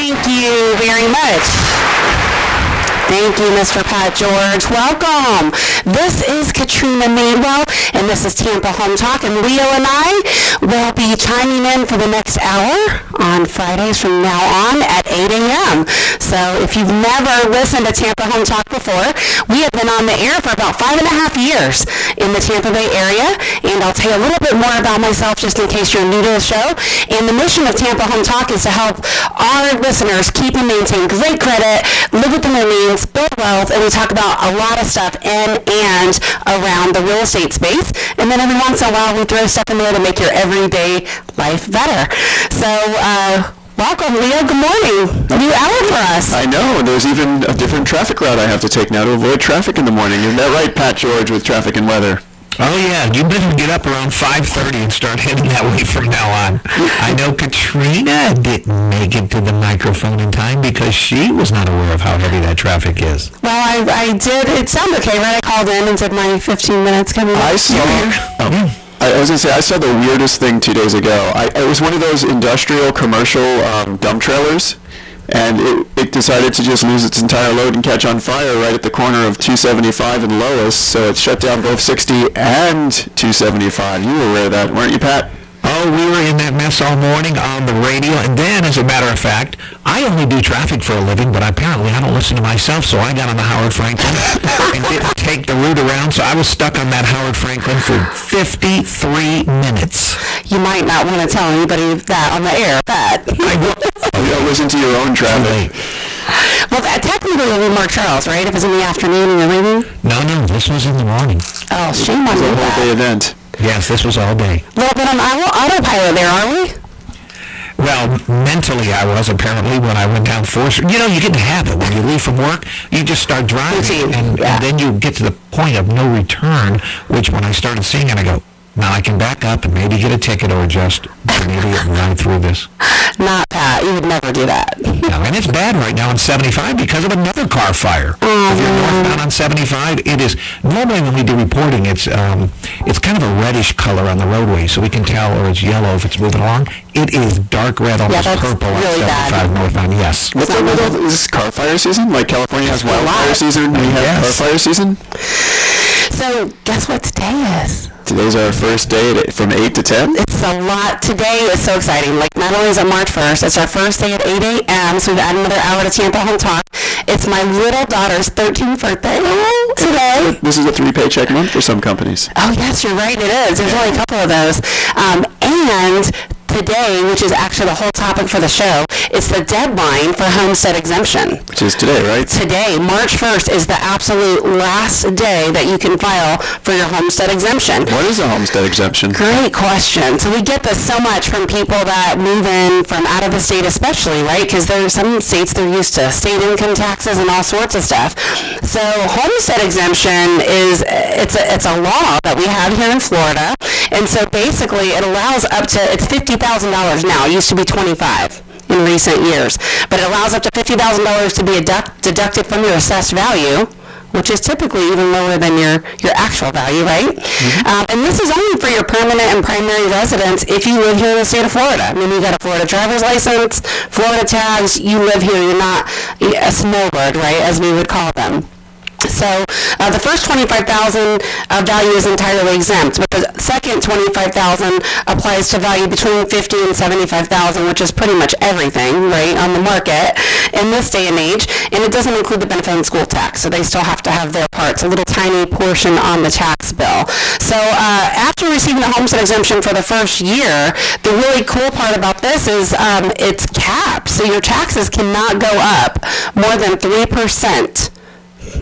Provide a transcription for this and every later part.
Thank you very much. Thank you, Mr. Pat George. Welcome. This is Katrina Madewell, and this is Tampa Home Talk, and Leo and I will be chiming in for the next hour on Fridays from now on at 8 a.m. So if you've never listened to Tampa Home Talk before, we have been on the air for about 5.5 years in the Tampa Bay area, and I'll tell you a little bit more about myself just in case you're new to the show. And the mission of Tampa Home Talk is to help our listeners keep and maintain great credit, live within their means, build wealth, and we talk about a lot of stuff in and around the real estate space. And then every once in a while, we throw stuff in there to make your everyday life better. So, welcome, Leo. Good morning. New hour for us. I know. There's even a different traffic route I have to take now to avoid traffic in the morning. Isn't that right, Pat George, with traffic and weather? Oh, yeah. You better get up around 5:30 and start heading that way from now on. I know Katrina didn't make it to the microphone in time because she was not aware of how heavy that traffic is. Well, I did. It sounded okay, right? I called in and said my 15 minutes coming up. I was going to say, I saw the weirdest thing 2 days ago. It was one of those industrial commercial dump trailers, and it decided to just lose its entire load and catch on fire right at the corner of 275 and Lois, so it shut down both 60 and 275. You were aware of that, weren't you, Pat? Oh, we were in that mess all morning on the radio, and then, as a matter of fact, I only do traffic for a living, but apparently I don't listen to myself, so I got on the Howard Franklin and didn't take the route around, so I was stuck on that Howard Franklin for 53 minutes. You might not want to tell anybody that on the air, but... You don't listen to your own traffic. Well, technically it would be Mark Charles, right? If it's in the afternoon and you're leaving? No, this was in the morning. Oh, shame on you. It was a whole day event. Yes, this was all day. A little bit on autopilot there, are we? Well, mentally I was, apparently, when I went down 4th Street. You know, you get in the habit. When you leave from work, you just start driving, and then you get to the point of no return, which when I started seeing it, I go, now I can back up and maybe get a ticket or just be an idiot and ride through this. Not Pat. You would never do that. No, and it's bad right now on 75 because of another car fire. If you're northbound on 75, it is, normally when we do reporting, it's kind of a reddish color on the roadway, so we can tell, or it's yellow if it's moving along. It is dark red, almost purple really on 75 bad. northbound, yes. What's the middle? Is this car fire season? Like California has wildfire season, we have car fire season? So, guess what today is? Today's our first day from 8 to 10? It's a lot. Today is so exciting. Like, not only is it March 1st, it's our first day at 8 a.m., so we've added another hour to Tampa Home Talk. It's my little daughter's 13th birthday today. This is a 3-paycheck month for some companies. Oh, yes, you're right. It is. There's only a couple of those. And today, which is actually the whole topic for the show, it's the deadline for Homestead Exemption. Which is today, right? Today, March 1st, is the absolute last day that you can file for your Homestead Exemption. What is a Homestead Exemption? Great question. So we get this so much from people that move in from out of the state especially, right? Because there's some states they're used to state income taxes and all sorts of stuff. So Homestead Exemption is, it's a law that we have here in Florida. And so basically it allows up to, it's $50,000 now. It used to be $25,000 in recent years. But it allows up to $50,000 to be deducted from your assessed value, which is typically even lower than your actual value, right? Mm-hmm. And this is only for your permanent and primary residents if you live here in the state of Florida. I mean, you got a Florida driver's license, Florida tags, you live here, you're not a snowbird, right, as we would call them. So the first $25,000 value is entirely exempt, but the second $25,000 applies to value between $50,000 and $75,000, which is pretty much everything, right, on the market in this day and age. And it doesn't include the benefit and school tax, so they still have to have their parts, a little tiny portion on the tax bill. So after receiving the homestead exemption for the first year, the really cool part about this is it's capped, so your taxes cannot go up more than 3%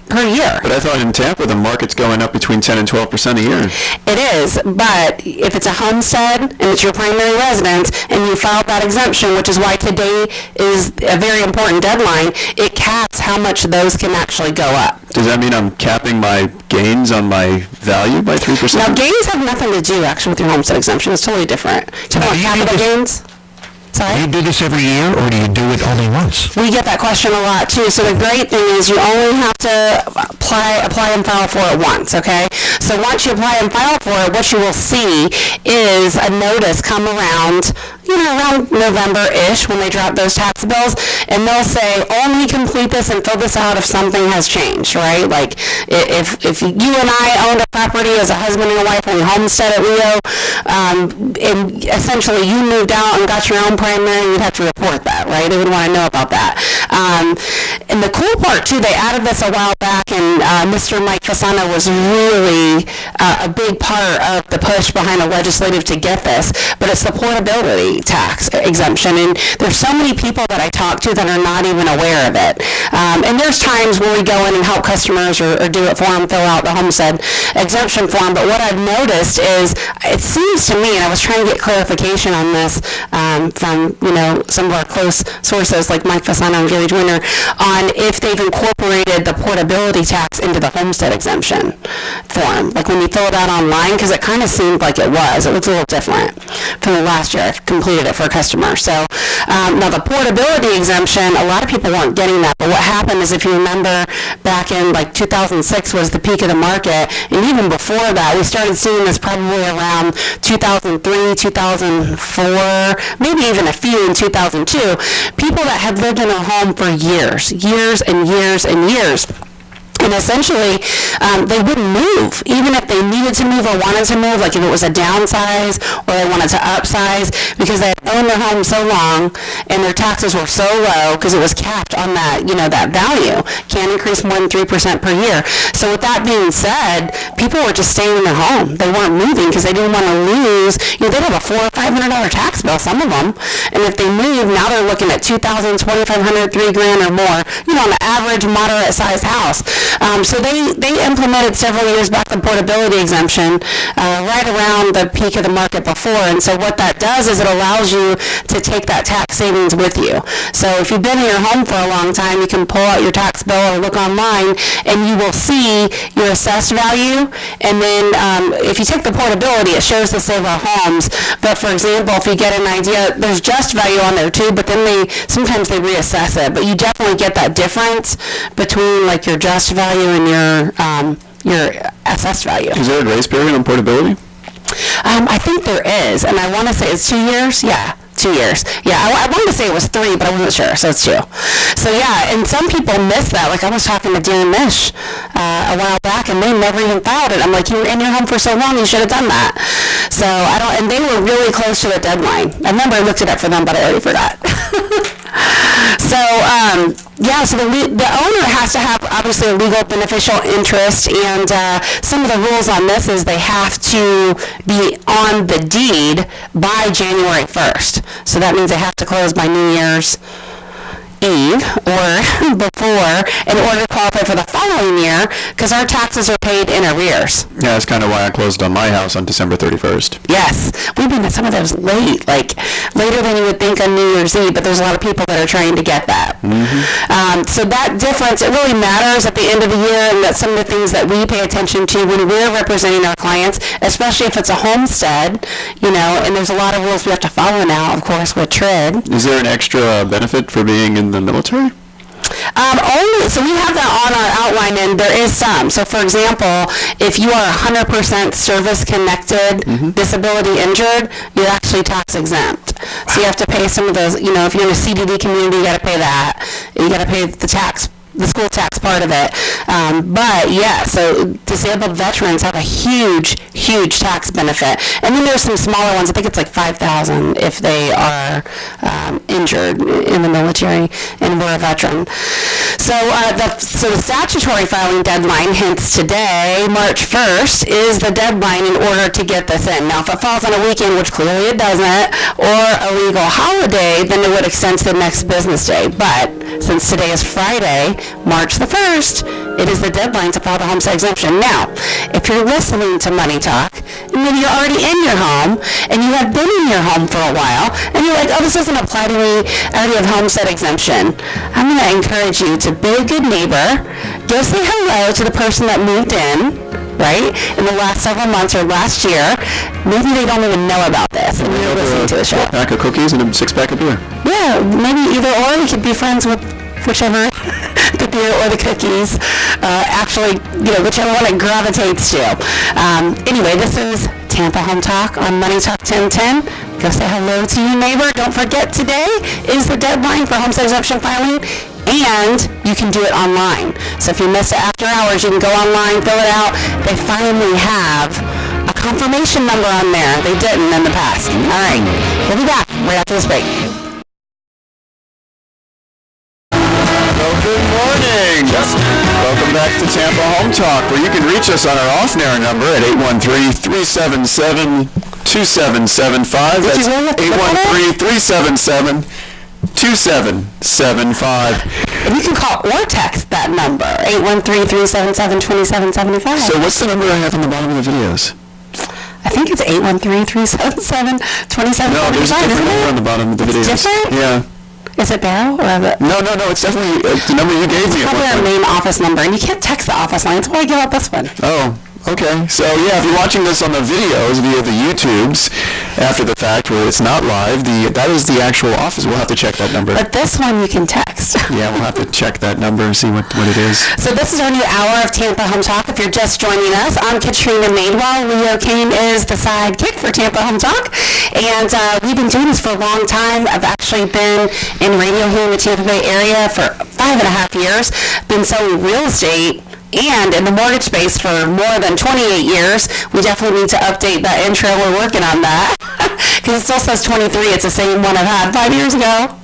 per year. But I thought in Tampa the market's going up between 10 and 12% a year. It is, but if it's a homestead and it's your primary residence and you filed that exemption, which is why today is a very important deadline, it caps how much those can actually go up. Does that mean I'm capping my gains on my value by 3%? Now, gains have nothing to do actually with your homestead exemption. It's totally different. Do you want capital gains? Sorry? Do you do this every year, or do you do it only once? We get that question a lot too. So the great thing is you only have to apply and file for it once, okay? So once you apply and file for it, what you will see is a notice come around, around November-ish when they drop those tax bills, and they'll say, only complete this and fill this out if something has changed, right? Like if you and I owned a property as a husband and a wife and we homestead at Leo, and essentially you moved out and got your own primary, you'd have to report that, right? They would want to know about that. And the cool part too, they added this a while back, and Mr. Mike Fasano was really a big part of the push behind the legislative to get this, but it's the portability tax exemption, and there's so many people that I talk to that are not even aware of it. And there's times when we go in and help customers or do it for them, fill out the homestead exemption form, but what I've noticed is, it seems to me, and I was trying to get clarification on this from some of our close sources like Mike Fasano and Gary Joyner, on if they've incorporated the portability tax into the homestead exemption form, like when you fill it out online, because it kind of seemed like it was. It looks a little different from the last year I completed it for a customer. So now the portability exemption, a lot of people weren't getting that, but what happened is, if you remember, back in like 2006 was the peak of the market, and even before that, we started seeing this probably around 2003, 2004, maybe even a few in 2002, people that had lived in a home for years and years and years. And essentially, they wouldn't move, even if they needed to move or wanted to move, like if it was a downsize or they wanted to upsize, because they had owned their home so long and their taxes were so low because it was capped on that, that value. Can't increase more than 3% per year. So with that being said, people were just staying in their home. They weren't moving because they didn't want to lose. They'd have a $400 or $500 tax bill, some of them. And if they move, now they're looking at $2,000, $2,500, $3,000 or more, on an average moderate-sized house. So they implemented several years back the portability exemption right around the peak of the market before. And so what that does is it allows you to take that tax savings with you. So if you've been in your home for a long time, you can pull out your tax bill or look online, and you will see your assessed value. And then if you take the portability, it shows the save our homes. But for example, if you get an idea, there's just value on there too, but then sometimes they reassess it. But you definitely get that difference between like your just value and your assessed value. Is there a grace period on portability? I think there is, and I want to say it's 2 years. Yeah. 2 years. Yeah, I wanted to say it was 3, but I wasn't sure, so it's 2. So yeah, and some people miss that. Like I was talking to Dan Mish a while back, and they never even filed it. I'm like, you were in your home for so long, you should have done that. So and they were really close to the deadline. I remember I looked it up for them, but I already forgot. So, so the owner has to have, obviously, a legal beneficial interest, and some of the rules on this is they have to be on the deed by January 1st. So that means they have to close by New Year's Eve or before in order to qualify for the following year, because our taxes are paid in arrears. Yeah, that's kind of why I closed on my house on December 31st. Yes, we've been at some of those late, like later than you would think on New Year's Eve, but there's a lot of people that are trying to get that. Mm-hmm. So that difference, it really matters at the end of the year, and that's some of the things that we pay attention to when we're representing our clients, especially if it's a homestead, and there's a lot of rules we have to follow now, of course, with TRID. Is there an extra benefit for being in the military? So we have that on our outline, and there is some. So for example, if you are 100% service-connected, disability injured, you're actually tax exempt. So you have to pay some of those, if you're in a CDD community, you got to pay that. You got to pay the school tax part of it. But yeah, so disabled veterans have a huge tax benefit. And then there's some smaller ones. I think it's like $5,000 if they are injured in the military and were a veteran. So the statutory filing deadline, hence today, March 1st, is the deadline in order to get this in. Now, if it falls on a weekend, which clearly it doesn't, or a legal holiday, then it would extend to the next business day. But since today is Friday, March the 1st, it is the deadline to file the homestead exemption. Now, if you're listening to Money Talk, and maybe you're already in your home, and you have been in your home for a while, and you're like, oh, this doesn't apply to me, I already have homestead exemption, I'm going to encourage you to be a good neighbor, go say hello to the person that moved in, right, in the last several months or last year, maybe they don't even know about this, and you're listening to the show. A pack of cookies and a six-pack of beer. Yeah, maybe either or. You could be friends with whichever, the beer or the cookies. Actually, whichever one it gravitates to. Anyway, this is Tampa Home Talk on Money Talk 1010. Go say hello to your neighbor. Don't forget, today is the deadline for homestead exemption filing, and you can do it online. So if you missed it after hours, you can go online, fill it out. They finally have a confirmation number on there. They didn't in the past. All right, we'll be back right after this break. Good morning. Welcome back to Tampa Home Talk, where you can reach us on our off-air number at 813-377-2775. That's 813-377-2775. And you can call or text that number, 813-377-2775. So what's the number I have on the bottom of the videos? I think it's 813-377-2775. No, there's a different number on the bottom of the videos. It's different? Yeah. Is it Beryl or is it? No, it's definitely the number you gave me. It's probably our main office number, and you can't text the office line, so why give out this one? Oh, okay. So yeah, if you're watching this on the videos via the YouTubes after the fact where it's not live, that is the actual office. We'll have to check that number. But this one you can text. Yeah, we'll have to check that number and see what it is. So this is our new hour of Tampa Home Talk. If you're just joining us, I'm Katrina Madewell. Leo Cannyn is the sidekick for Tampa Home Talk. And we've been doing this for a long time. I've actually been in radio here in the Tampa Bay area for 5.5 years. Been selling real estate and in the mortgage space for more than 28 years. We definitely need to update that intro. We're working on that. Because it still says 23. It's the same one I've had 5 years ago.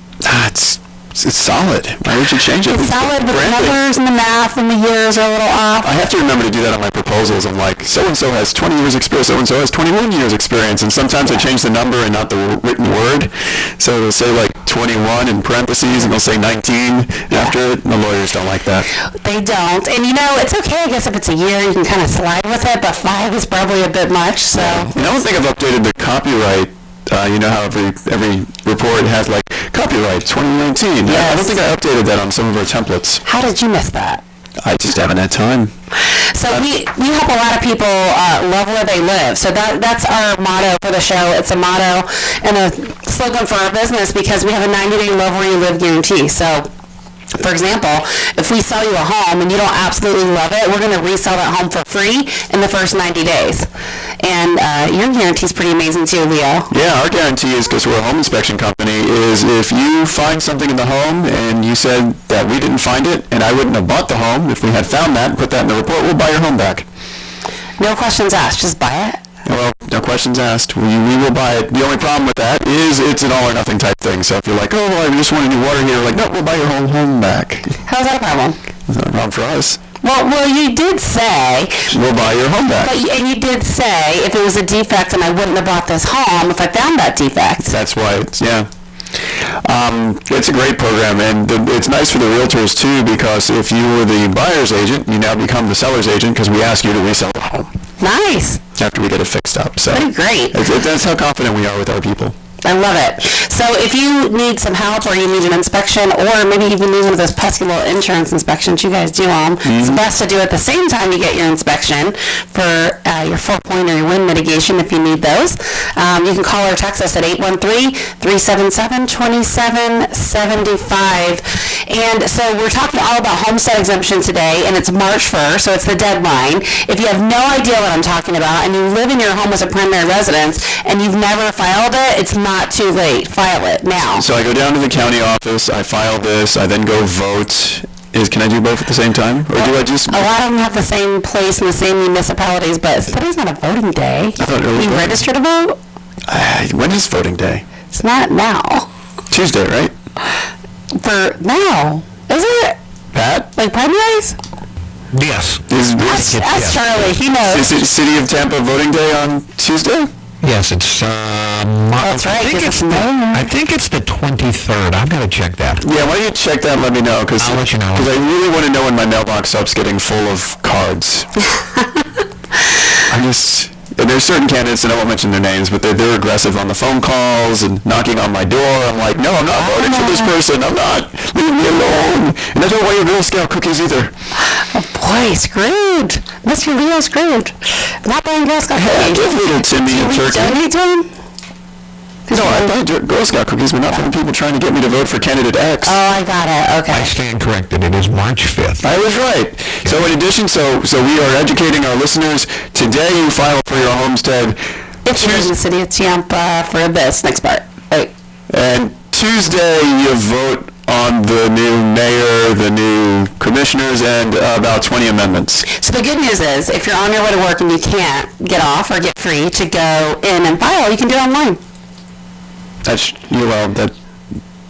It's solid. Why would you change it? It's solid, but the numbers and the math and the years are a little off. I have to remember to do that on my proposals. I'm like, so-and-so has 20 years experience, so-and-so has 21 years experience, and sometimes I change the number and not the written word. So it'll say like 21 in parentheses, and they'll say 19 after it. The lawyers don't like that. They don't. And it's okay, I guess, if it's a year, you can kind of slide with it, but 5 is probably a bit much, so. And I don't think I've updated the copyright. You know how every report has like copyright 2019. Yes. I don't think I updated that on some of our templates. How did you miss that? I just haven't had time. So we help a lot of people love where they live. So that's our motto for the show. It's a motto and a slogan for our business because we have a 90-day love where you live guarantee. So, for example, if we sell you a home and you don't absolutely love it, we're going to resell that home for free in the first 90 days. And your guarantee is pretty amazing too, Leo. Yeah, our guarantee is, because we're a home inspection company, is if you find something in the home and you said that we didn't find it and I wouldn't have bought the home, if we had found that and put that in the report, we'll buy your home back. No questions asked, just buy it. Well, no questions asked. We will buy it. The only problem with that is it's an all or nothing type thing. So if you're like, oh, well, I just want a new water heater, like, no, we'll buy your whole home back. How's that a problem? It's not a problem for us. Well, you did say... We'll buy your home back. And you did say if it was a defect and I wouldn't have bought this home if I found that defect. That's why it's a great program, and it's nice for the realtors too, because if you were the buyer's agent, you now become the seller's agent because we ask you to resell the home. Nice. After we get it fixed up. So pretty great. That's how confident we are with our people. I love it. So if you need some help or you need an inspection or maybe even need one of those pesky little insurance inspections, you guys do them, it's best to do it the same time you get your inspection for your 4-point or your wind mitigation if you need those. You can call or text us at 813-377-2775. And so we're talking all about homestead exemption today, and it's March 1st, so it's the deadline. If you have no idea what I'm talking about and you live in your home as a primary residence and you've never filed it, it's not too late. File it now. So I go down to the county office, I file this, I then go vote. Can I do both at the same time? Or do I just... A lot of them have the same place in the same municipalities, but today's not a voting day. I thought it was you registered to vote? When is voting day? It's not now. Tuesday, right? For now. Is it? Pat? Like primaries? Yes. Ask Charlie. He knows. Is it City of Tampa voting day on Tuesday? Yes, it's That's right. I think it's the 23rd. I've got to check that. Yeah, why don't you check that and let me know? I'll let you know. Because I really want to know when my mailbox stops getting full of cards. There's certain candidates, and I won't mention their names, but they're aggressive on the phone calls and knocking on my door. I'm like, no, I'm not voting for this person. I'm not. Leave me alone. And I don't want your Girl Scout cookies either. Oh, boy. Boy, screwed. Mr. Leo screwed. Not buying Girl Scout cookies. Give little Timmy a turkey. Donate to him? No, I thought Girl Scout cookies were not from people trying to get me to vote for candidate X. Oh, I got it. Okay. I stand corrected. It is March 5th. I was right. So in addition, so we are educating our listeners. Today you file for your homestead. If you're in the city of Tampa for this next part. Wait. And Tuesday you vote on the new mayor, the new commissioners, and about 20 amendments. So the good news is, if you're on your way to work and you can't get off or get free to go in and file, you can do it online.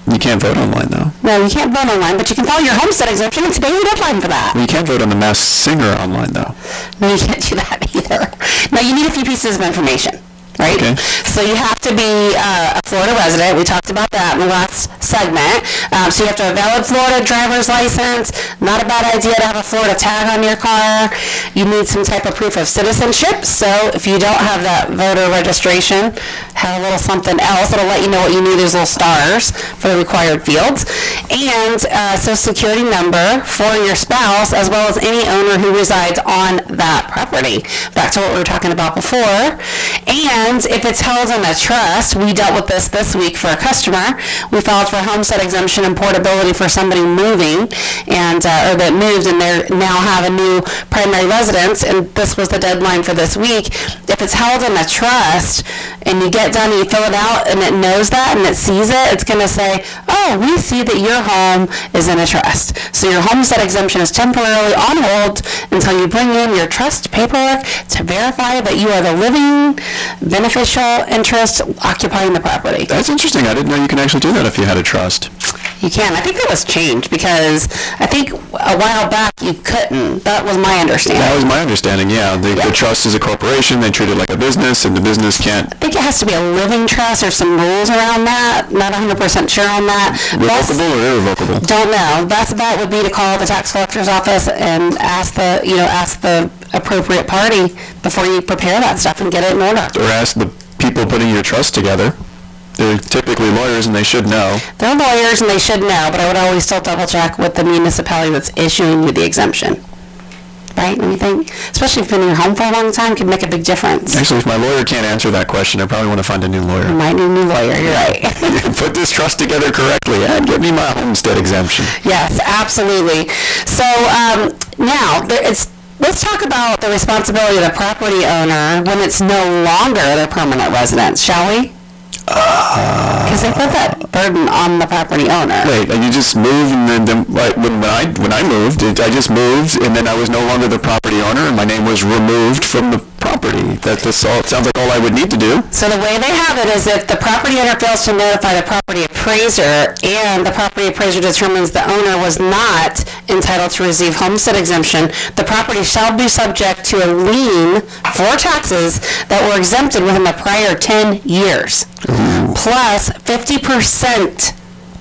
You can't vote online though. No, you can't vote online, but you can file your homestead exemption, and today's the deadline for that. You can't vote on the Masked Singer online though. No, you can't do that either. Now, you need a few pieces of information, right? Okay. So you have to be a Florida resident. We talked about that in the last segment. So you have to have a valid Florida driver's license. Not a bad idea to have a Florida tag on your car. You need some type of proof of citizenship. So if you don't have that voter registration, have a little something else that'll let you know what you need. There's little stars for the required fields. And Social Security number for your spouse, as well as any owner who resides on that property. Back to what we were talking about before. And if it's held in a trust, we dealt with this week for a customer. We filed for homestead exemption and portability for somebody moving, and or that moved and they now have a new primary residence, and this was the deadline for this week. If it's held in a trust and you get done and you fill it out and it knows that and it sees it, it's going to say, oh, we see that your home is in a trust. So your homestead exemption is temporarily on hold until you bring in your trust paperwork to verify that you are the living beneficial interest occupying the property. That's interesting. I didn't know you can actually do that if you had a trust. You can. I think that was changed because I think a while back you couldn't. That was my understanding. That was my understanding, yeah. The trust is a corporation. They treat it like a business, and the business can't... I think it has to be a living trust or some rules around that. Not 100% sure on that. Revocable or irrevocable? Don't know. Best bet would be to call the tax collector's office and ask the appropriate party before you prepare that stuff and get it in order. Or ask the people putting your trust together. They're typically lawyers and they should know. They're lawyers and they should know, but I would always still double check with the municipality that's issuing you the exemption. Right? And you think, especially if you've been in your home for a long time, could make a big difference. Actually, if my lawyer can't answer that question, I probably want to find a new lawyer. You might need a new lawyer, you're right. Put this trust together correctly and get me my homestead exemption. Yes, absolutely. So now, let's talk about the responsibility of the property owner when it's no longer their permanent residence, shall we? Because they put that burden on the property owner. Wait, and you just moved, and then when I moved, I just moved, and then I was no longer the property owner, and my name was removed from the property. That's all. It sounds like all I would need to do. So the way they have it is if the property owner fails to notify the property appraiser, and the property appraiser determines the owner was not entitled to receive homestead exemption, the property shall be subject to a lien for taxes that were exempted within the prior 10 years. Plus 50%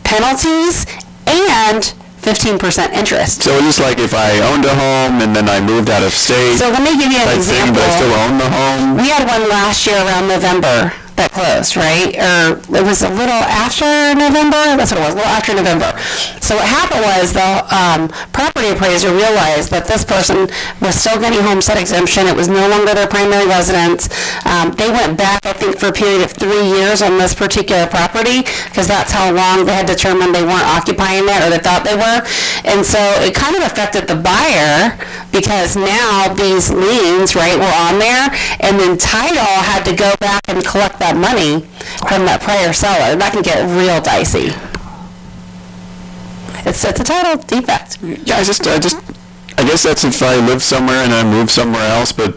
penalties and 15% interest. So it's just like if I owned a home and then I moved out of state. So let me give you an example. But I still own the home. We had one last year around November that closed, right? Or it was a little after November. That's what it was, a little after November. So what happened was the property appraiser realized that this person was still getting homestead exemption. It was no longer their primary residence. They went back, I think, for a period of 3 years on this particular property because that's how long they had determined they weren't occupying it, or they thought they were. And so it kind of affected the buyer because now these liens, right, were on there, and then title had to go back and collect that money from that prior seller. That can get real dicey. It's a title defect. Yeah, I guess that's if I live somewhere and I move somewhere else, but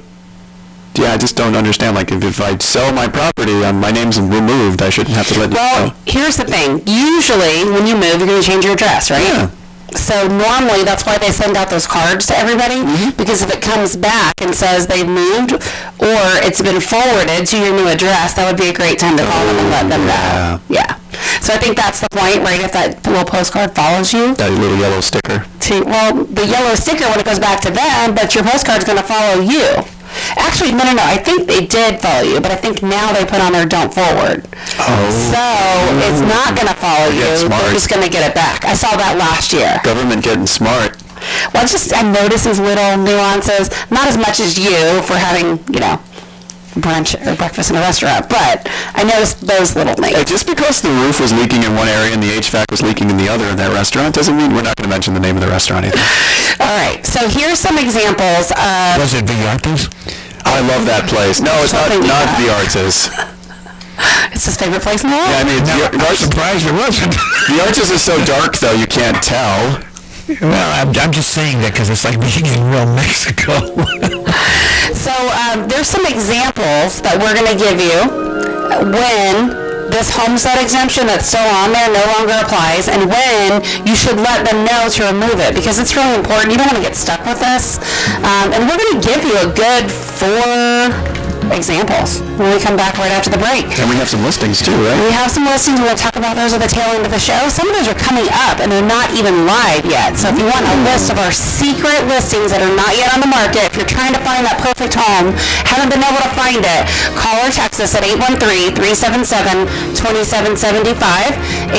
yeah, I just don't understand. Like, if I sell my property, my name's removed, I shouldn't have to let you know. Well, here's the thing. Usually, when you move, you're going to change your address, right? Yeah. So normally, that's why they send out those cards to everybody, because if it comes back and says they've moved or it's been forwarded to your new address, that would be a great time to call them and let them know. Yeah. So I think that's the point, right? If that little postcard follows you. That little yellow sticker. Well, the yellow sticker when it goes back to them, but your postcard's going to follow you. Actually, no. I think they did follow you, but I think now they put on their don't forward. Oh. So it's not going to follow you. Smart. They're just going to get it back. I saw that last year. Government getting smart. I notice these little nuances, not as much as you for having, brunch or breakfast in a restaurant, but I noticed those little things. Just because the roof was leaking in one area and the HVAC was leaking in the other in that restaurant doesn't mean we're not going to mention the name of the restaurant either. All right, so here's some examples of... Was it Villartes? I love that place. No, it's not the Artes. It's his favorite place in the world? Yeah, I mean, I'm surprised it wasn't. the Arches is so dark, though, you can't tell. Well, I'm just saying that because it's like being in real Mexico. So there's some examples that we're going to give you when this homestead exemption that's still on there no longer applies, and when you should let them know to remove it, because it's really important. You don't want to get stuck with this. And we're going to give you a good 4 examples when we come back right after the break. And we have some listings, too, right? We have some listings. We'll talk about those at the tail end of the show. Some of those are coming up, and they're not even live yet. So if you want a list of our secret listings that are not yet on the market, if you're trying to find that perfect home, haven't been able to find it, call or text us at 813-377-2775.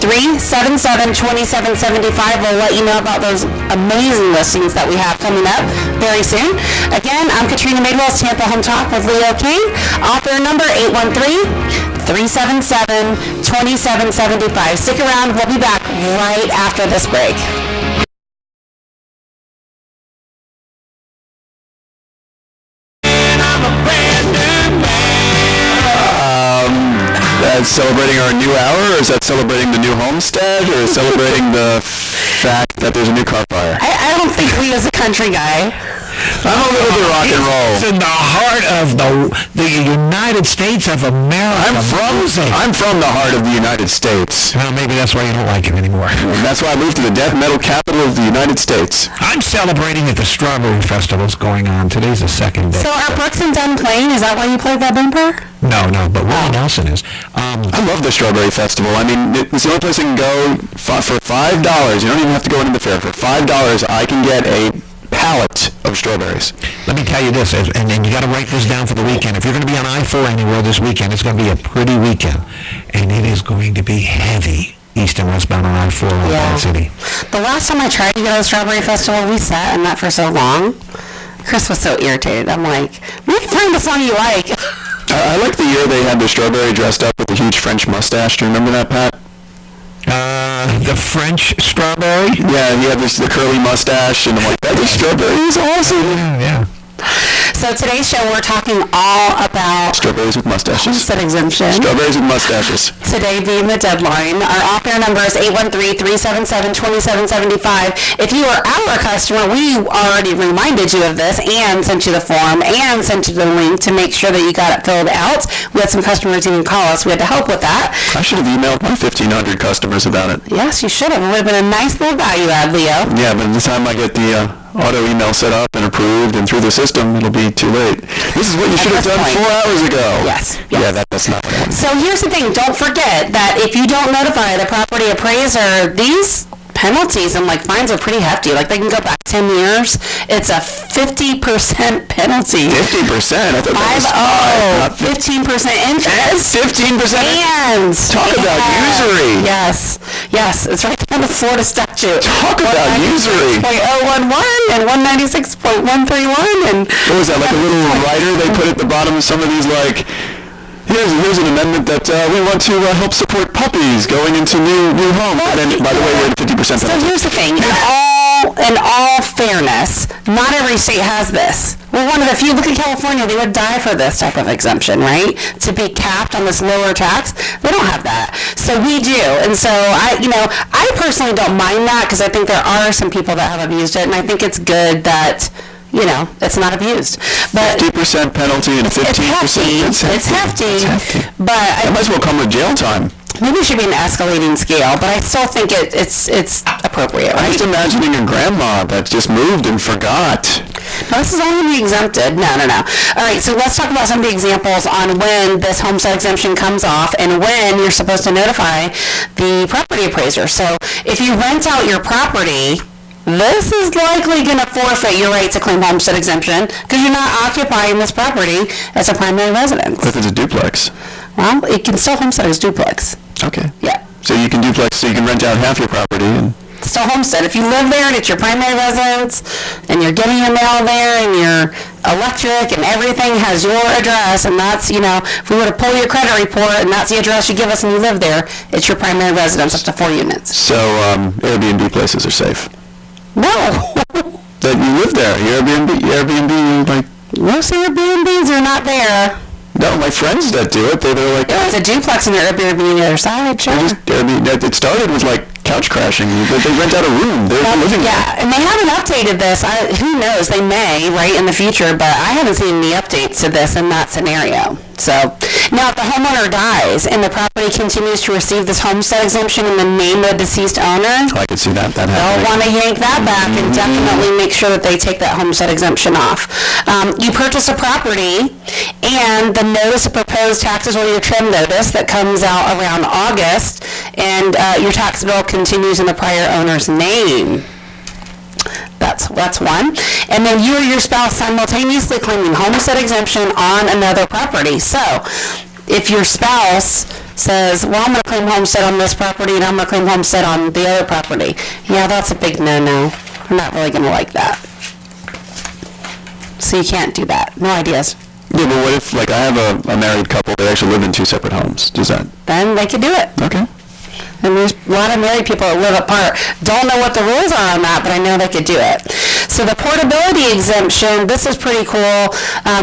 813-377-2775. We'll let you know about those amazing listings that we have coming up very soon. Again, I'm Katrina Madewell's Tampa Home Talk with Leo Cannyn. Author number 813-377-2775. Stick around. We'll be back right after this break. That's celebrating our new hour, or is that celebrating the new homestead, or celebrating the fact that there's a new car fire? I don't think we as a country guy. I'm a little bit rock and roll. It's in the heart of the United States of America. I'm from the heart of the United States. Well, maybe that's why you don't like it anymore. And that's why I moved to the death metal capital of the United States. I'm celebrating that the Strawberry Festival's going on. Today's the second day. So are Brooks and Dunn playing? Is that why you played that bumper? No, but Willie Nelson is. I love the Strawberry Festival. I mean, it's the only place I can go for $5. You don't even have to go into the fair. For $5, I can get a pallet of strawberries. Let me tell you this, and you got to write this down for the weekend. If you're going to be on I-4 anywhere this weekend, it's going to be a pretty weekend, and it is going to be heavy east and westbound on I-4 in that city. The last time I tried to go to the Strawberry Festival, we sat in that for so long. Chris was so irritated. I'm like, we can find a song you like. I like the year they had the strawberry dressed up with a huge French mustache. Do you remember that, Pat? The French strawberry? Yeah, he had the curly mustache, and I'm like, that strawberry is awesome. Yeah. So today's show, we're talking all about strawberries with mustaches. homestead exemption. Strawberries with mustaches. Today being the deadline. Our author number is 813-377-2775. If you are our customer, we already reminded you of this and sent you the form and sent you the link to make sure that you got it filled out. We had some customers even call us. We had to help with that. I should have emailed my 1,500 customers about it. Yes, you should have. It would have been a nice little value add, Leo. Yeah, but the time I get the auto email set up and approved and through the system, it'll be too late. This is what you should have done 4 hours ago. Yes. Yeah, that's not what I want. So here's the thing. Don't forget that if you don't notify the property appraiser, these penalties and fines are pretty hefty. They can go back 10 years. It's a 50% penalty. 50%? I thought that was 15% interest. 15%? And talk about usury. Yes, it's right there in the Florida statute. Talk about usury. 196.011 and 196.131 and what was that? Like a little rider they put at the bottom of some of these Here's an amendment that we want to help support puppies going into new homes. And then, by the way, we're at 50% penalty. So here's the thing. In all fairness, not every state has this. We're one of the few. Look at California. They would die for this type of exemption, right? To be capped on this lower tax. They don't have that. So we do. And so I personally don't mind that because I think there are some people that have abused it. And I think it's good that it's not abused. But 50% penalty and 15%. It's hefty. But that might as well come with jail time. Maybe it should be an escalating scale, but I still think it's appropriate, right? I'm just imagining a grandma that just moved and forgot. No, this is only going to be exempted. No. All right, so let's talk about some of the examples on when this homestead exemption comes off and when you're supposed to notify the property appraiser. So if you rent out your property, this is likely going to forfeit your right to claim homestead exemption because you're not occupying this property as a primary residence. What if it's a duplex? Well, it can still homestead as duplex. Okay. Yeah. So you can duplex, so you can rent out half your property and it's still homestead. If you live there and it's your primary residence, and you're getting your mail there, and your electric and everything has your address, and that's, if we were to pull your credit report and that's the address you give us and you live there, it's your primary residence up to 4 units. So Airbnb places are safe. No. That you live there. Airbnb, like... Most Airbnbs are not there. No, my friends that do it, they're like... Yeah, it's a duplex and an Airbnb on the other side, sure. It started with, like, couch crashing, but they rent out a room. They're living there. Yeah, and they haven't updated this. Who knows? They may, right, in the future, but I haven't seen any updates to this in that scenario. So, now if the homeowner dies and the property continues to receive this homestead exemption in the name of the deceased owner, I could see that they'll happening. want to yank that back and definitely make sure that they take that homestead exemption off. You purchase a property, and the notice of proposed taxes or your trim notice that comes out around August, and your tax bill continues in the prior owner's name. That's one. And then you or your spouse simultaneously claiming homestead exemption on another property. So if your spouse says, well, I'm going to claim homestead on this property and I'm going to claim homestead on the other property, yeah, that's a big no-no. We're not really going to like that. So you can't do that. No ideas. Yeah, but what if, like, I have a married couple that actually live in 2 separate homes? Does that... Then they could do it. Okay. And there's a lot of married people that live apart. Don't know what the rules are on that, but I know they could do it. So the portability exemption, this is pretty cool.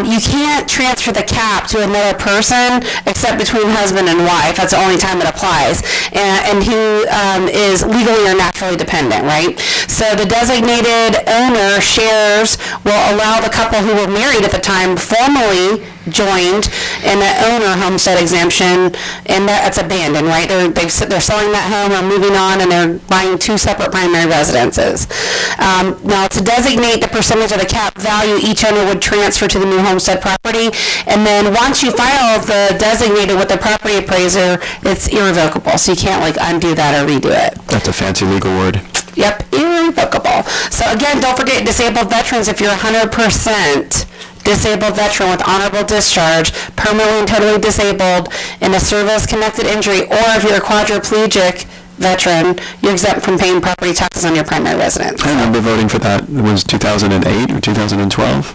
You can't transfer the cap to another person except between husband and wife. That's the only time it applies. And who is legally or naturally dependent, right? So the designated owner shares will allow the couple who were married at the time formally joined in the owner homestead exemption, and that's abandoned, right? They're selling that home or moving on, and they're buying 2 separate primary residences. Now, to designate the percentage of the cap value each owner would transfer to the new homestead property, and then once you file the designated with the property appraiser, it's irrevocable, so you can't undo that or redo it. That's a fancy legal word. Yep, irrevocable. So again, don't forget disabled veterans. If you're 100% disabled veteran with honorable discharge, permanently and totally disabled, in a service-connected injury, or if you're a quadriplegic veteran, you're exempt from paying property taxes on your primary residence. I remember voting for that. It was 2008 or 2012.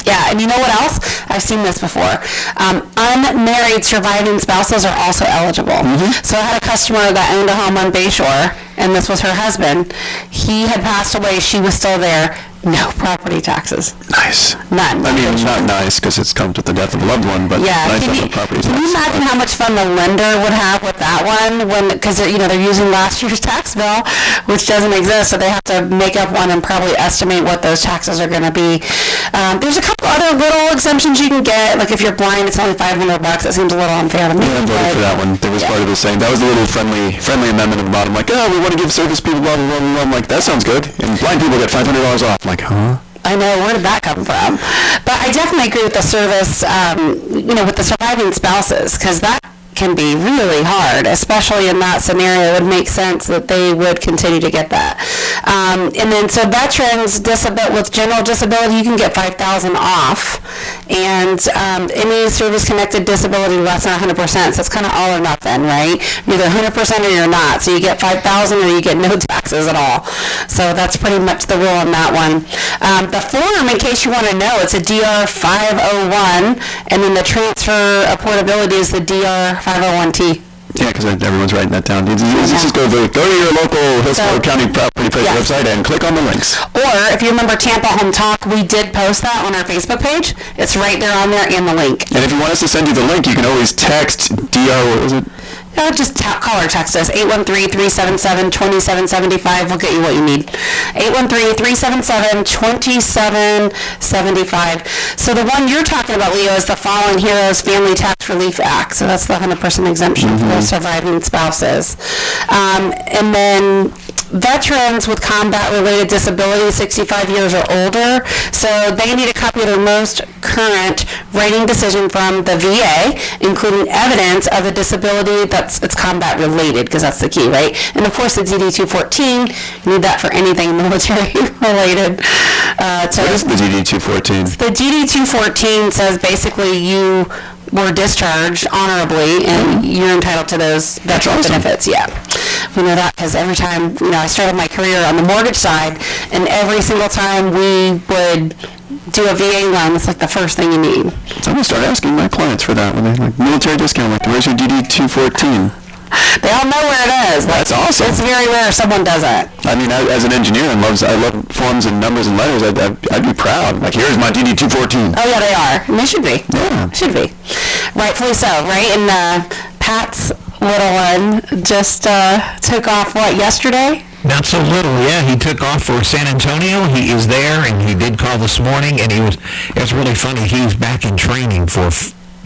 Yeah, and you know what else? I've seen this before. Unmarried surviving spouses are also eligible. So I had a customer that owned a home on Bayshore, and this was her husband. He had passed away. She was still there. No property taxes. Nice. None. I mean, not nice because it's comes with the death of a loved one, but yeah. nice to have a property tax. Can you imagine how much fun the lender would have with that one? Because they're using last year's tax bill, which doesn't exist, so they have to make up one and probably estimate what those taxes are going to be. There's a couple other little exemptions you can get. Like if you're blind, it's only $500. It seems a little unfair to me. Yeah, I voted for that one. There was part of the same. That was the little friendly amendment at the bottom. Like, we want to give service people blah, blah, blah, blah. I'm like, that sounds good. And blind people get $500 off. I'm like, huh? I know, where did that come from? But I definitely agree with the service, with the surviving spouses, because that can be really hard, especially in that scenario. It would make sense that they would continue to get that. And then, so veterans with general disability, you can get $5,000 off. And any service-connected disability less than 100%, so it's kind of all or nothing, right? You're either 100% or you're not. So you get $5,000 or you get no taxes at all. So that's pretty much the rule on that one. The form, in case you want to know, it's a DR 501, and then the transfer of portability is the DR 501T. Yeah, because everyone's writing that down. Just go to your local Hillsborough County Property Appraiser website and click on the links. Or if you remember Tampa Home Talk, we did post that on our Facebook page. It's right there on there and the link. And if you want us to send you the link, you can always text DR, what was it? Just call or text us, 813-377-2775. We'll get you what you need. 813-377-2775. So the one you're talking about, Leo, is the Fallen Heroes Family Tax Relief Act. So that's the 100% exemption for those surviving spouses. And then veterans with combat-related disability, 65 years or older, so they need a copy of their most current rating decision from the VA, including evidence of a disability it's combat-related, because that's the key, right? And of course, the DD-214, you need that for anything military-related. What is the DD-214? The DD-214 says basically you were discharged honorably and you're entitled to those veteran benefits, yeah. You know that because every time, I started my career on the mortgage side, and every single time we would do a VA loan, it's like the first thing you need. So I'm going to start asking my clients for that when they like military discount. Like, where's your DD 214? They all know where it is. That's awesome. It's very rare someone doesn't. I mean, as an engineer and I love forms and numbers and letters, I'd be proud. Like, here's my DD 214. Oh yeah, they are. And they should be. Yeah. Should be. Rightfully so, right? And Pat's little one just took off, yesterday? Not so little, yeah. He took off for San Antonio. He is there, and he did call this morning, and it was really funny. He's back in training for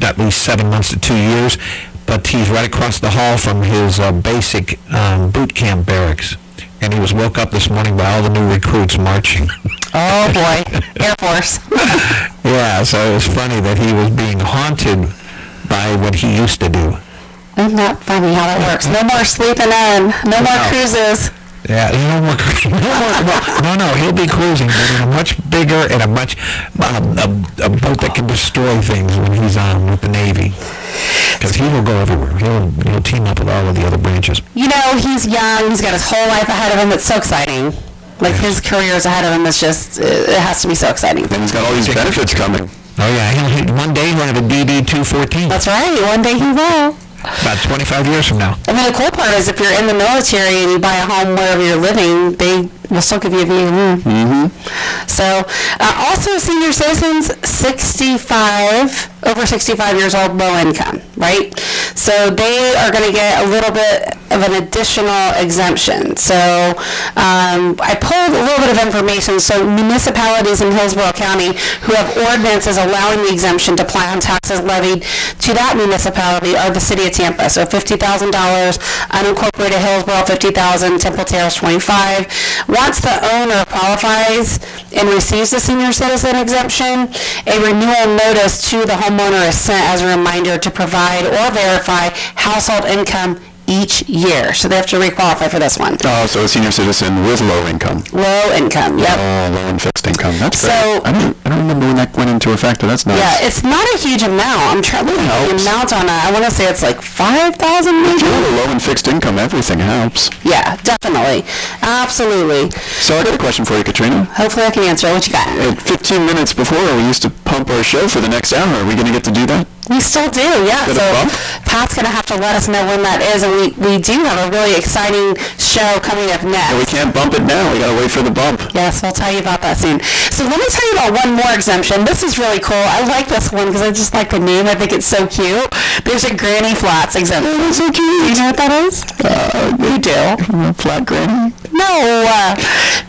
at least 7 months to 2 years, but he's right across the hall from his basic boot camp barracks. And he was woke up this morning by all the new recruits marching. Oh, boy. Air Force. Yeah, so it was funny that he was being haunted by what he used to do. Isn't that funny how that works? No more sleeping in. No more cruises. Yeah, no, he'll be cruising, but in a much bigger and a boat that can destroy things when he's on with the Navy. Because he will go everywhere. He'll team up with all of the other branches. He's young. He's got his whole life ahead of him. It's so exciting. Like, his career is ahead of him. It's just, it has to be so exciting. And he's got all these benefits coming. Oh, yeah. One day he'll have a DD 214. That's right. One day he will. About 25 years from now. I mean, the cool part is if you're in the military and you buy a home wherever you're living, they will still give you a VA loan. Mm-hmm. So, also senior citizens, over 65 years old, low income, right? So they are going to get a little bit of an additional exemption. So I pulled a little bit of information. So municipalities in Hillsborough County who have ordinances allowing the exemption to apply on taxes levied to that municipality are the city of Tampa. So $50,000, unincorporated Hillsborough $50,000, Temple Terrace $25,000. Once the owner qualifies and receives the senior citizen exemption, a renewal notice to the homeowner is sent as a reminder to provide or verify household income each year. So they have to requalify for this one. Oh, so a senior citizen with low income. Low income, yep. Oh, low and fixed income. That's so, great. I don't remember when that went into effect, but that's nice. Yeah, it's not a huge amount. I'm trying to look at the amount on it. I want to say it's like 5,000 maybe. If you have a low and fixed income, everything helps. Yeah, definitely. Absolutely. So I got a question for you, Katrina. Hopefully I can answer it. What you got? At 15 minutes before, we used to pump our show for the next hour. Are we going to get to do that? We still do, yeah. Is So it a bump? Pat's going to have to let us know when that is, and we do have a really exciting show coming up next. And we can't bump it now. We got to wait for the bump. Yes, we'll tell you about that soon. So let me tell you about one more exemption. This is really cool. I like this one because I just like the name. I think it's so cute. There's a Granny Flats exemption. Oh, that's so cute. You know what that is? You do. Flat granny? No.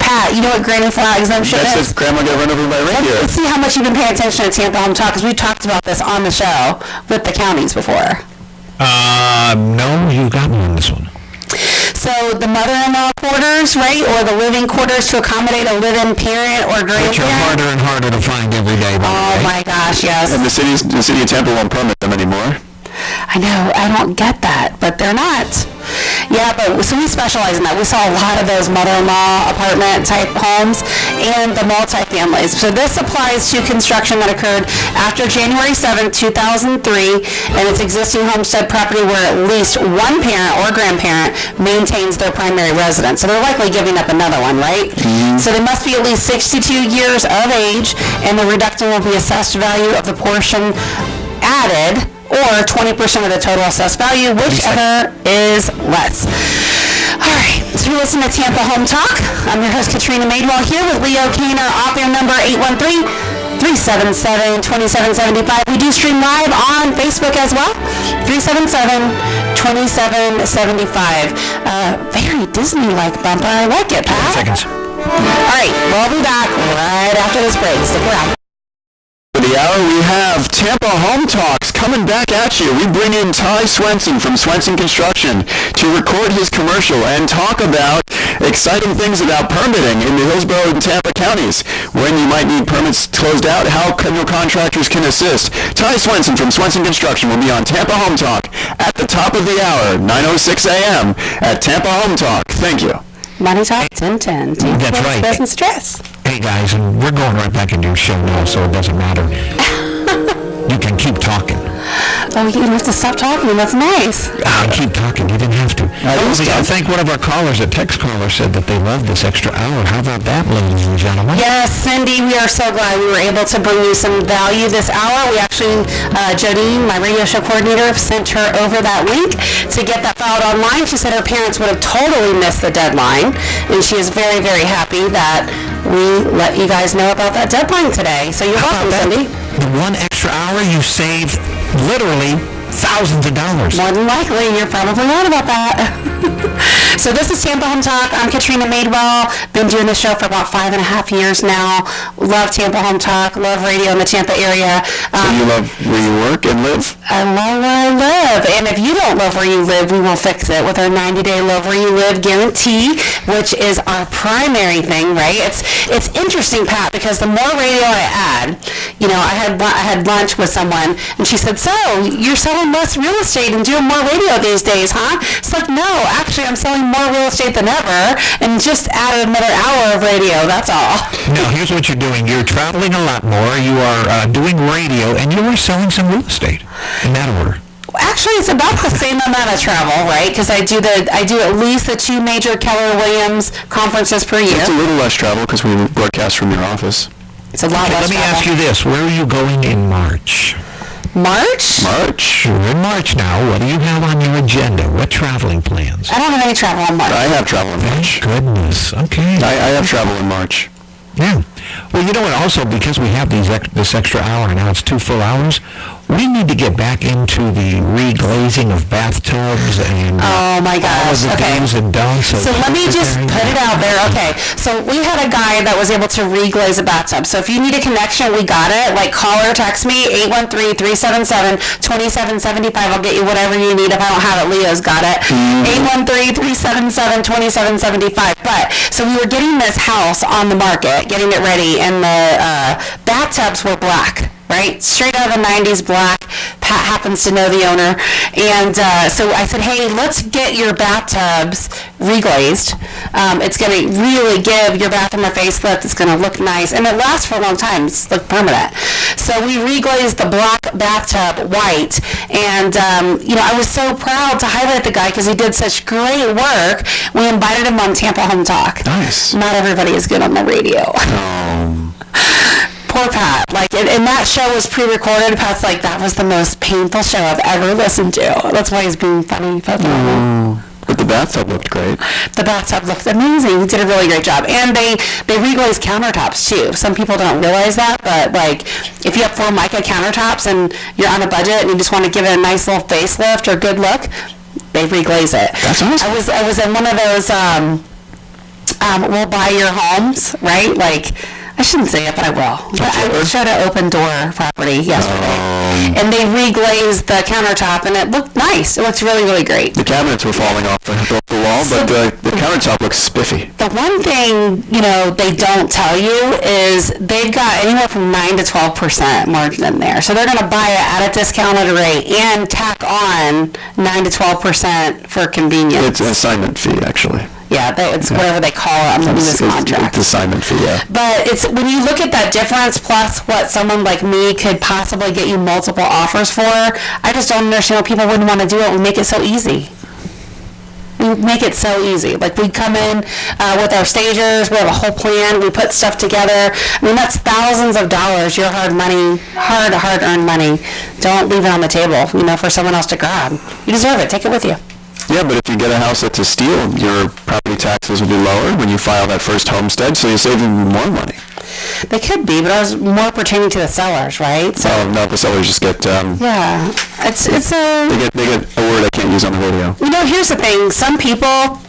Pat, you know what Granny Flat exemption That is? says grandma got run over by a reindeer. Let's see how much you've been paying attention to Tampa Home Talk, because we talked about this on the show with the counties before. No, you got me on this one. So the mother-in-law quarters, right, or the living quarters to accommodate a live-in parent or grandparent. Which are harder and harder to find every day, by the way. Oh my gosh, yes. And the city of Tampa won't permit them anymore. I know, I don't get that, but they're not. Yeah, but so we specialize in that. We saw a lot of those mother-in-law apartment type homes and the multi-families. So this applies to construction that occurred after January 7th, 2003, and it's existing homestead property where at least one parent or grandparent maintains their primary residence. So they're likely giving up another one, right? Mm-hmm. So they must be at least 62 years of age, and the reduction will be assessed value of the portion added, or 20% of the total assessed value, whichever is less. All right, so you're listening to Tampa Home Talk. I'm your host, Katrina Madewell, here with Leo Cannyn, author number 813-377-2775. We do stream live on Facebook as well, 377-2775. Very Disney-like bumper. I like it, Pat. 10 seconds. All right, we'll be back right after this break. Stick around. For the hour, we have Tampa Home Talks coming back at you. We bring in Ty Swenson from Swenson Construction to record his commercial and talk about exciting things about permitting in the Hillsborough and Tampa counties. When you might need permits closed out, how contractors can assist. Ty Swenson from Swenson Construction will be on Tampa Home Talk at the top of the hour, 9:06 a.m. at Tampa Home Talk. Thank you. Money Talk 1010. That's right. Business address. Hey guys, and we're going right back into your show now, so it doesn't matter. You can keep talking. Oh, you don't have to stop talking. That's nice. I'll keep talking. You didn't have to. I think one of our callers, a text caller, said that they loved this extra hour. How about that, ladies and gentlemen? Yes, Cindy, we are so glad we were able to bring you some value this hour. We actually, Jodine, my radio show coordinator, sent her over that link to get that filed online. She said her parents would have totally missed the deadline, and she is very, very happy that we let you guys know about that deadline today. So you're welcome, Cindy. The one extra hour you saved literally thousands of dollars. More than likely, you're probably right about that. So this is Tampa Home Talk. I'm Katrina Madewell. Been doing this show for about 5.5 years now. Love Tampa Home Talk. Love radio in the Tampa area. So you love where you work and live? I love where I live. And if you don't love where you live, we will fix it with our 90-day Love Where You Live guarantee, which is our primary thing, right? It's interesting, Pat, because the more radio I add, I had lunch with someone, and she said, so you're selling less real estate and doing more radio these days, huh? It's like, no, actually, I'm selling more real estate than ever, and just added another hour of radio, that's all. Now, here's what you're doing. You're traveling a lot more. You are doing radio, and you are selling some real estate in that order. Actually, it's about the same amount of travel, right? Because I do at least the 2 major Keller Williams conferences per year. It's a little less travel because we broadcast from your office. It's a lot less Let me travel. ask you this. Where are you going in March? March? You're in March now. What do you have on your agenda? What traveling plans? I don't have any travel in March. I have travel in March. Goodness. Okay. I have travel in March. Yeah. Well, you know what? Also, because we have this extra hour, now it's 2 full hours, we need to get back into the reglazing of bathtubs and Oh my all of gosh. the Okay. do's and don'ts. So let me just put it out there. Okay. So we had a guy that was able to reglaze a bathtub. So if you need a connection, we got it. Like, call or text me, 813-377-2775. I'll get you whatever you need. If I don't have it, Leo's got it. 813-377-2775. But, so we were getting this house on the market, getting it ready, and the bathtubs were black. Right? Straight out of the 90s, black. Pat happens to know the owner. And so I said, hey, let's get your bathtubs reglazed. It's going to really give your bathroom a facelift. It's going to look nice. And it lasts for a long time. It's like permanent. So we reglazed the black bathtub white. And, I was so proud to highlight the guy because he did such great work. We invited him on Tampa Home Talk. Nice. Not everybody is good on the radio. Poor Pat. And that show was pre-recorded. Pat's like, that was the most painful show I've ever listened to. That's why he's being funny. But the bathtub looked great. The bathtub looked amazing. He did a really great job. And they reglazed countertops, too. Some people don't realize that, but, if you have Formica countertops and you're on a budget and you just want to give it a nice little facelift or good look, they reglaze it. That's awesome. I was in one of those, we'll buy your homes, right? I shouldn't say it, but I will. But I showed an open door property yesterday, and they reglazed the countertop, and it looked nice. It looks really, really great. The cabinets were falling off the wall, but the countertop looks spiffy. The one thing, they don't tell you is they've got anywhere from 9 to 12% margin in there. So they're going to buy it at a discounted rate and tack on 9 to 12% for convenience. It's an assignment fee, actually. Yeah, it's whatever they call it on the newest contract. It's assignment fee, yeah. But it's when you look at that difference plus what someone like me could possibly get you multiple offers for, I just don't understand why people wouldn't want to do it. We make it so easy. We make it so easy. We come in with our stagers, we have a whole plan, we put stuff together. I mean, that's thousands of dollars, your hard money, hard-earned money. Don't leave it on the table, for someone else to grab. You deserve it. Take it with you. Yeah, but if you get a house that's a steal, your property taxes will be lower when you file that first homestead, so you're saving more money. They could be, but I was more pertaining to the sellers, right? So, no, the sellers just get... yeah, it's a... They get a word I can't use on the radio. Here's the thing. Some people are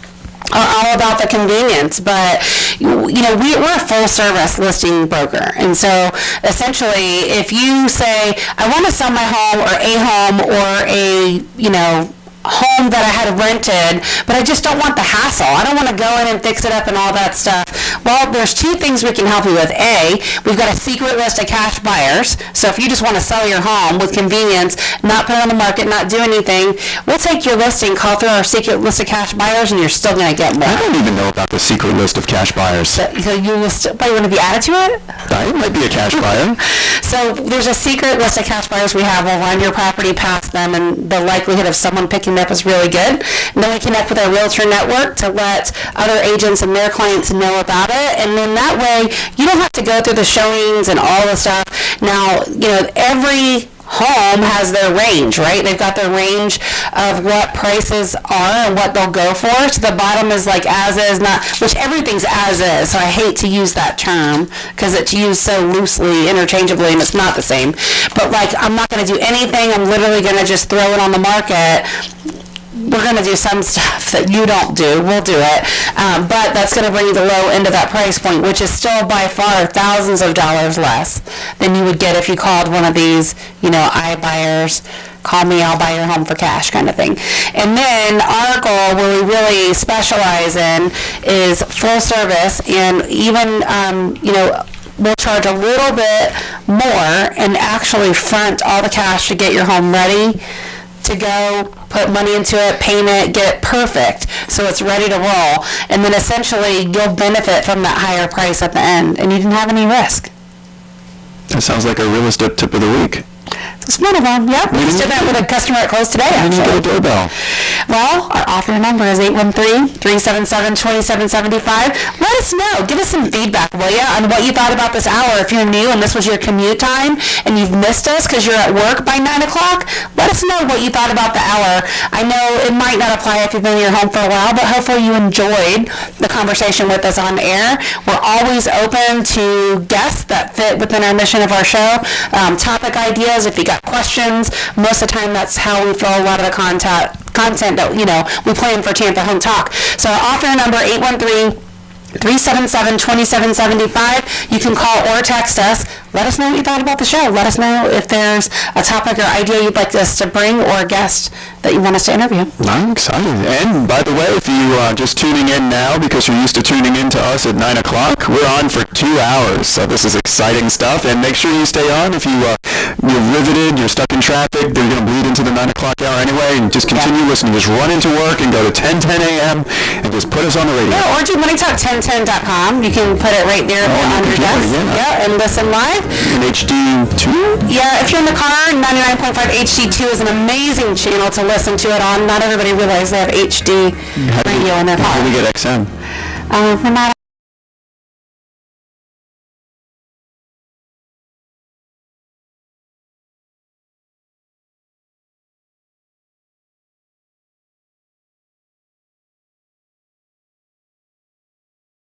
all about the convenience, but we're a full-service listing broker, and so essentially, if you say, I want to sell my home or a home that I had rented, but I just don't want the hassle. I don't want to go in and fix it up and all that stuff. Well, there's two things we can help you with. A, we've got a secret list of cash buyers. So if you just want to sell your home with convenience, not put it on the market, not do anything, we'll take your listing, call through our secret list of cash buyers, and you're still going to get more. I don't even know about the secret list of cash buyers. So you will still, but you want to be added to it? I might be a cash buyer. So there's a secret list of cash buyers we have. We'll run your property past them, and the likelihood of someone picking it up is really good. And then we connect with our realtor network to let other agents and their clients know about it. And then that way, you don't have to go through the showings and all the stuff. Now, every home has their range, right? They've got their range of what prices are and what they'll go for. So the bottom is like as is, not, which everything's as is. So I hate to use that term because it's used so loosely, interchangeably, and it's not the same. But like, I'm not going to do anything. I'm literally going to just throw it on the market. We're going to do some stuff that you don't do. We'll do it. But that's going to bring you the low end of that price point, which is still by far thousands of dollars less than you would get if you called one of these, iBuyers, call me, I'll buy your home for cash kind of thing. And then our goal, where we really specialize in, is full service, and even, we'll charge a little bit more and actually front all the cash to get your home ready to go, put money into it, paint it, get it perfect so it's ready to roll. And then essentially you'll benefit from that higher price at the end, and you didn't have any risk. That sounds like a real estate tip of the week. It's one of them. Yep. We just did that with a customer at Close today, I didn't actually. get a doorbell. Well, our offer number is 813-377-2775. Let us know. Give us some feedback, will you, on what you thought about this hour. If you're new and this was your commute time and you've missed us because you're at work by 9 o'clock, let us know what you thought about the hour. I know it might not apply if you've been in your home for a while, but hopefully you enjoyed the conversation with us on air. We're always open to guests that fit within our mission of our show. Topic ideas, if you got questions. Most of the time, that's how we fill a lot of the content that, we plan for Tampa Home Talk. So our offer number, 813-377-2775. You can call or text us. Let us know what you thought about the show. Let us know if there's a topic or idea you'd like us to bring, or a guest that you want us to interview. I'm excited. And by the way, if you are just tuning in now because you're used to tuning in to us at 9 o'clock, we're on for 2 hours. So this is exciting stuff. And make sure you stay on. If you're riveted, you're stuck in traffic, they're going to bleed into the 9 o'clock hour anyway, and just continue listening. Just run into work and go to 10 a.m. and just put us on the radio. Yeah, or do moneytalk1010.com. You can put it right there on your desk. Yeah, and listen live. In HD2? Yeah, if you're in the car, 99.5 HD2 is an amazing channel to listen to it on. Not everybody realizes they have HD radio in their car. How do we get XM? We're not